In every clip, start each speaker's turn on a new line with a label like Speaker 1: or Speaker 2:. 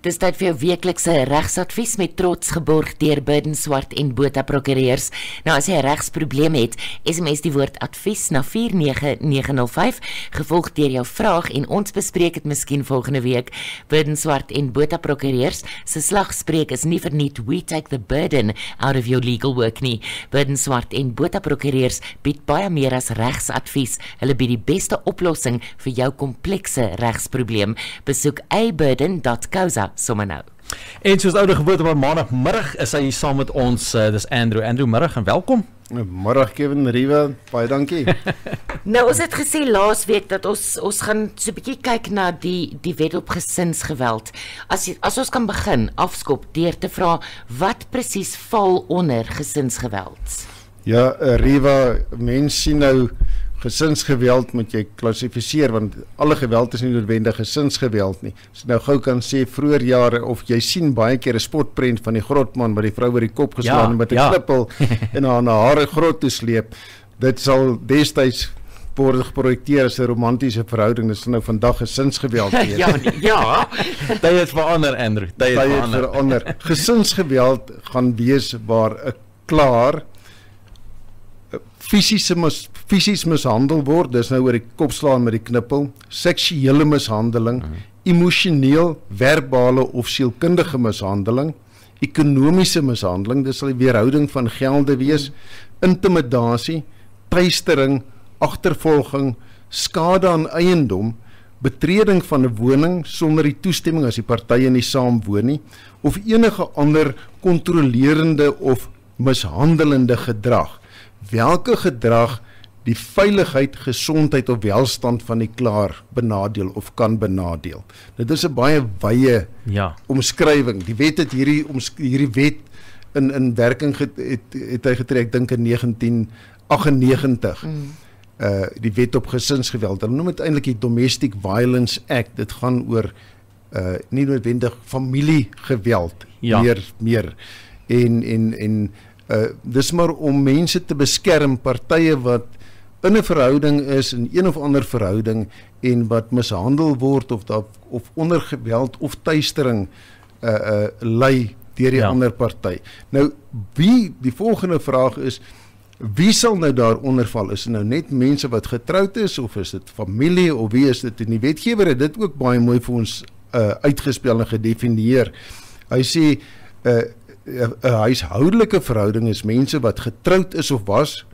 Speaker 1: Dis tyd vir jou weeklikse regsadvies met trots geborg deur Burden Swart en Botha Prokureurs. Nou as jy 'n regsprobleem het, SMS die woord advies na 49905, gevolg deur jou vraag en ons bespreek dit miskien volgende week. Burden Swart en Botha Prokureurs se slagspreuk is nie verniet "We take the burden out of your legal work" nie. Burden Swart en Botha Prokureurs bied baie meer as regsadvies. Hulle bied die beste oplossing vir jou komplekse regsprobleem. Besoek aburden.co.za sommer nou.
Speaker 2: En soos oude gewoonte maar maandagmiddag is hy saam met ons, dis Andrew middag en welkom.
Speaker 3: Middag Kevin, Riva, baie dankie.
Speaker 1: Nou ons het gesê laas week dat ons gaan so 'n bietjie kyk na die wet op gesinsgeweld. As ons kan begin afskop deur te vra wat presies val onder gesinsgeweld?
Speaker 3: Ja, Riva, mense sien nou gesinsgeweld moet jy klassifiseer, want alle geweld is nie noodwendig gesinsgeweld nie. As jy nou gou kan sê, vroeër jare, of jy sien baie keer 'n spotprent van die grotman wat die vrou oor die kop geslaan met 'n knippel en haar na hare grot toe sleep. Dit sal destyds word geprojekteer as 'n romantiese verhouding. Dit is nou vandag gesinsgeweld wees.
Speaker 1: ja.
Speaker 2: Tyd het verander, Andrew. Tyd het verander.
Speaker 3: Gesinsgeweld gaan wees waar 'n klaar fisies mishandel word, dis nou oor die kop slaan met die knippel, seksuele mishandeling, emosioneel, verbale of sielkundige mishandeling, ekonomiese mishandeling, dis sal die weerhouding van gelde wees, intimidasie, teistering, agtervolging, skade aan eiendom, betreding van 'n woning sonder die toestemming as die partye nie saam woon nie, of enige ander kontrolerende of mishandelende gedrag. Welke gedrag die veiligheid, gesondheid of welstand van die klaar benadeel of kan benadeel. Dit is 'n baie wye omskrywing. Die wet het hierdie wet in werking het hy getrek, ek dink in 1998. Die wet op gesinsgeweld. Hulle noem dit eintlik die Domestic Violence Act. Dit gaan oor nie noodwendig familiegeweld meer. En dis maar om mense te beskerm, partye wat in 'n verhouding is, in een of ander verhouding, en wat mishandel word of onder geweld of teistering ly deur die ander party. Nou, die volgende vraag is, wie sal nou daaronder val? Is dit nou net mense wat getroud is, of is dit familie, of wie is dit? En die wetgewer het dit ook baie mooi vir ons uitgespel en gedefinieer. Hy sê, 'n huishoudelike verhouding is mense wat getroud is of was,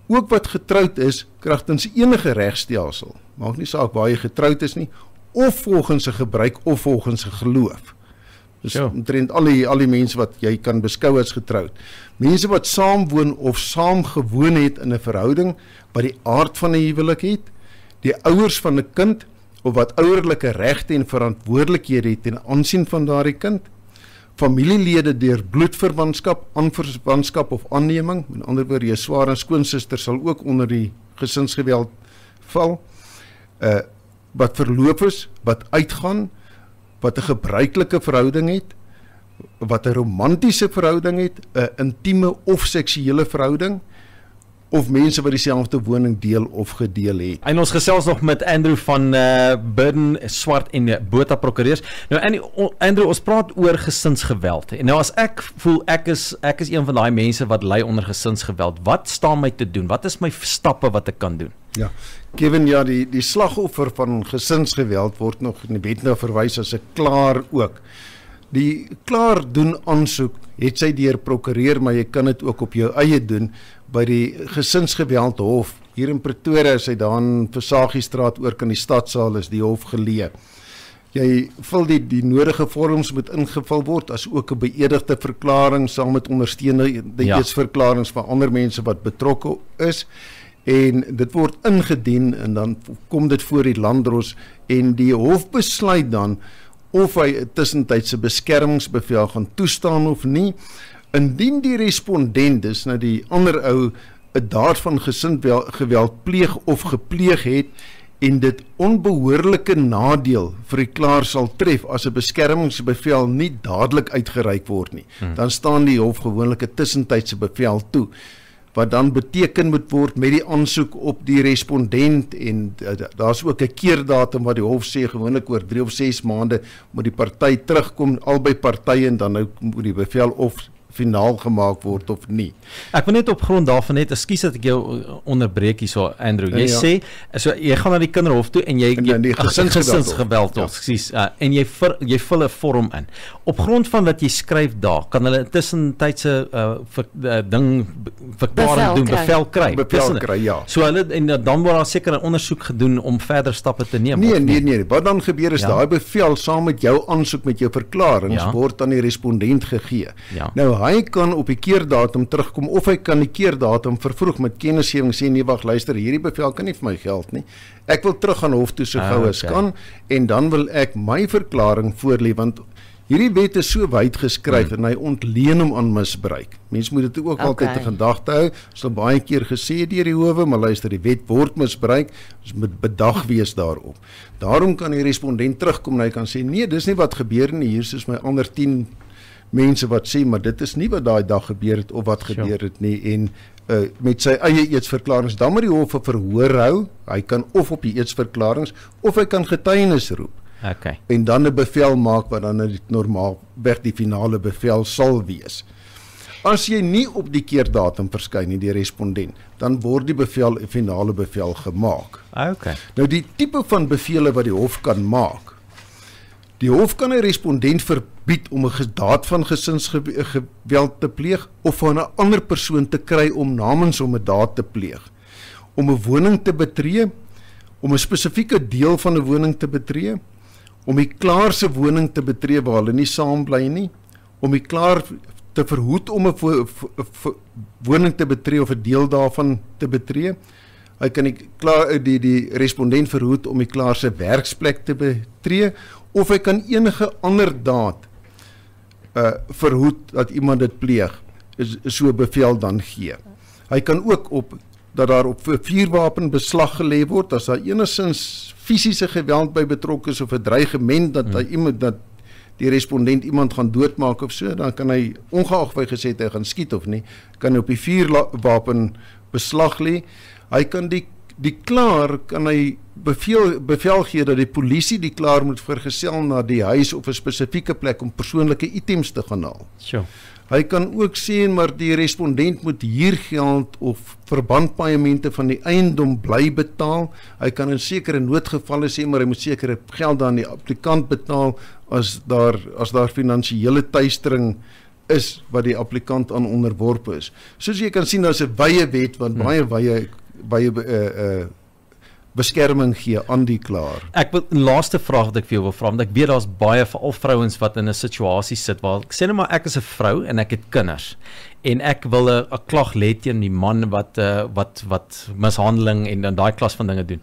Speaker 3: ook wat getroud is kragtens enige regstelsel, maak nie saak waar jy getroud is nie, of volgens 'n gebruik of volgens 'n geloof. Dus omtrent al die mense wat jy kan beskou as getroud. Mense wat saam woon of saam gewoon het in 'n verhouding wat die aard van 'n huwelik het, die ouers van 'n kind of wat ouerlike regte en verantwoordelikhede het ten aansien van daardie kind, familielede deur bloedverwantskap, aanverwantskap of aanneming, met ander woorde, jou swaar en skoonsister sal ook onder die gesinsgeweld val, wat verloof is, wat uitgaan, wat 'n gebruikelike verhouding het, wat 'n romantiese verhouding het, 'n intieme of seksuele verhouding, of mense wat dieselfde woning deel of gedeel het.
Speaker 2: En ons gesels nog met Andrew van Burden Swart en Botha Prokureurs. Nou Andrew, ons praat oor gesinsgeweld. En nou as ek voel ek is een van daai mense wat ly onder gesinsgeweld, wat staan my te doen? Wat is my stappe wat ek kan doen?
Speaker 3: Ja, Kevin, die slagoffer van gesinsgeweld word nog in die wet nou verwys as 'n klaar ook. Die klaar doen aansoek, het sy deur prokureur, maar jy kan dit ook op jou eie doen, by die gesinsgeweldhof. Hier in Pretoria is hy daar in Versagiestraat oor kan die stadsaal is die hof geleë. Jy vul die nodige vorms moet ingevul word, as ook 'n beëdigde verklaring saam met ondersteunende verklaringe van ander mense wat betrokke is. En dit word ingedien en dan kom dit voor die landdros en die hof besluit dan of hy 'n tussentydse beskermingsbevel gaan toestaan of nie. Indien die respondent, dus nou die ander ou, 'n daad van gesinsgeweld pleeg of gepleeg het en dit onbehoorlike nadeel vir die klaar sal tref as 'n beskermingsbevel nie dadelik uitgereik word nie, dan staan die hof gewoonlik 'n tussentydse bevel toe. wat dan beteken moet word met die aansoek op die respondent en daar's ook 'n keerdatum wat die hof sê gewoonlik oor 3 of 6 maande moet die party terugkom, albei partye en dan nou moet die bevel of finaal gemaak word of nie.
Speaker 2: Ek wil net op grond daarvan net, ekskuus dat ek jou onderbreek hierso Andrew. Jy sê so jy gaan na die kinderhof toe en jy
Speaker 3: die
Speaker 2: gesinsgeweld ekskuus en jy vul 'n vorm in. Op grond van wat jy skryf daar, kan hulle tussentydse verklaring doen, bevel kry.
Speaker 3: Ja.
Speaker 2: So hulle en dan word daar seker 'n ondersoek gedoen om verder stappe te neem.
Speaker 3: Nee. Wat dan gebeur is daai bevel saam met jou aansoek met jou verklaring word aan die respondent gegee.
Speaker 2: Ja.
Speaker 3: Nou hy kan op die keerdatum terugkom of hy kan die keerdatum vervroeg met kennisgewing sê nee wag luister hierdie bevel kan nie vir my geld nie. Ek wil terug aan hof toe so gou as kan en dan wil ek my verklaring voorlê want hierdie wet is so wyd geskryf en hy ontleen hom aan misbruik. Mense moet dit ook altyd in gedagte hou. Ons het baie keer gesê deur die howe, maar luister, die wet word misbruik. Ons moet bedag wees daarop. Daarom kan die respondent terugkom en hy kan sê nee, dis nie wat gebeur nie. Hier is my ander 10 mense wat sê maar dit is nie wat daai dag gebeur het of wat gebeur het nie en met sy eie eetsverklaringe dan moet die hof 'n verhoor hou. Hy kan of op die eetsverklaringe of hy kan getuienis roep.
Speaker 2: Okay.
Speaker 3: En dan 'n bevel maak wat dan normaalweg die finale bevel sal wees. As jy nie op die keerdatum verskyn nie die respondent, dan word die bevel 'n finale bevel gemaak.
Speaker 2: Okay.
Speaker 3: Nou die tipe van bevele wat die hof kan maak. Die hof kan 'n respondent verbied om 'n daad van gesinsgeweld te pleeg of van 'n ander persoon te kry om namens hom 'n daad te pleeg. Om 'n woning te betree, om 'n spesifieke deel van 'n woning te betree, om die klaar se woning te betree waar hulle nie saam bly nie, om die klaar te verhoed om 'n woning te betree of 'n deel daarvan te betree. Hy kan die respondent verhoed om die klaar se werksplek te betree of hy kan enige ander daad verhoed dat iemand dit pleeg, so bevel dan gee. Hy kan ook dat daar op 'n vuurwapen beslag gelê word as daar enigstens fisiese geweld by betrokke is of 'n dreigement dat die respondent iemand gaan doodmaak of so, dan kan hy ongeag wat hy gesê het hy gaan skiet of nie, kan hy op die vuurwapen beslag lê. Hy kan die klaar kan hy bevel gee dat die polisie die klaar moet vergesel na die huis of 'n spesifieke plek om persoonlike items te gaan haal.
Speaker 2: Sure.
Speaker 3: Hy kan ook sê maar die respondent moet huurgeld of verbandpaemente van die eiendom bly betaal. Hy kan in sekere noodgevalle sê maar hy moet sekere geld aan die applikant betaal as daar finansiële teistering is wat die applikant aan onderworpe is. Soos jy kan sien daar's 'n wye wet wat baie beskerming gee aan die klaar.
Speaker 2: Ek wil 'n laaste vraag wat ek vir jou wil vra, want ek weet daar's baie veral vrouens wat in 'n situasie sit waar ek sê net maar ek is 'n vrou en ek het kinders en ek wil 'n klag lê teen die man wat mishandeling en dan daai klas van dinge doen.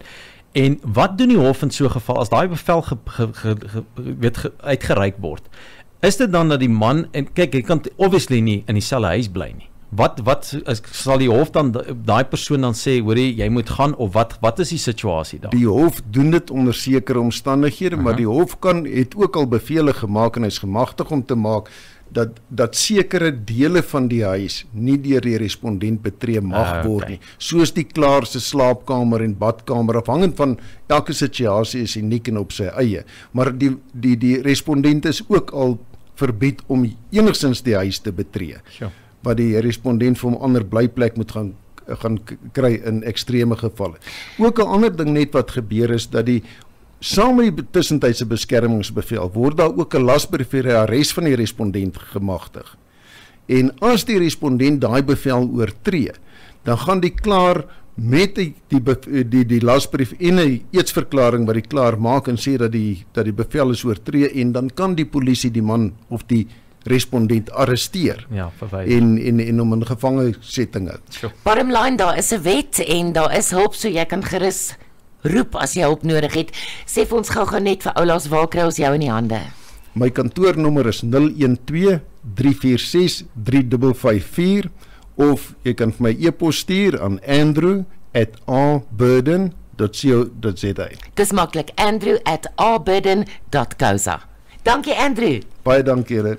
Speaker 2: En wat doen die hof in so 'n geval as daai bevel uitgereik word? Is dit dan dat die man en kyk hy kan obviously nie in dieselfde huis bly nie. Wat sal die hof dan daai persoon dan sê hoorie jy moet gaan of wat is die situasie daar?
Speaker 3: Die hof doen dit onder sekere omstandighede, maar die hof het ook al bevele gemaak en hy's gemagtig om te maak dat sekere dele van die huis nie deur die respondent betree mag word nie, soos die klaar se slaapkamer en badkamer, afhangend van elke situasie is uniek en op sy eie, maar die respondent is ook al verbied om enigstens die huis te betree.
Speaker 2: Sure.
Speaker 3: Wat die respondent vir 'n ander blyplek moet gaan kry in ekstreme gevalle. Ook 'n ander ding net wat gebeur is dat saam met die tussentydse beskermingsbevel word daar ook 'n lasbrief vir die arrest van die respondent gemagtig. En as die respondent daai bevel oortree, dan gaan die klaar met die lasbrief en 'n eetsverklaring wat die klaar maak en sê dat die bevel is oortree en dan kan die polisie die man of die respondent arresteer en om in gevangesetting hou.
Speaker 1: Sure. Bottom line, daar is 'n wet en daar is hulp, so jy kan gerus roep as jy hulp nodig het. Sê vir ons gou net vir oulaas, waar kry ons jou in die hande?
Speaker 3: My kantoornommer is 012-346-3554 of jy kan vir my e-pos stuur aan andrew@aburden.co.za.
Speaker 1: Dis maklik, andrew@aburden.co.za. Dankie Andrew.
Speaker 3: Baie dankie julle.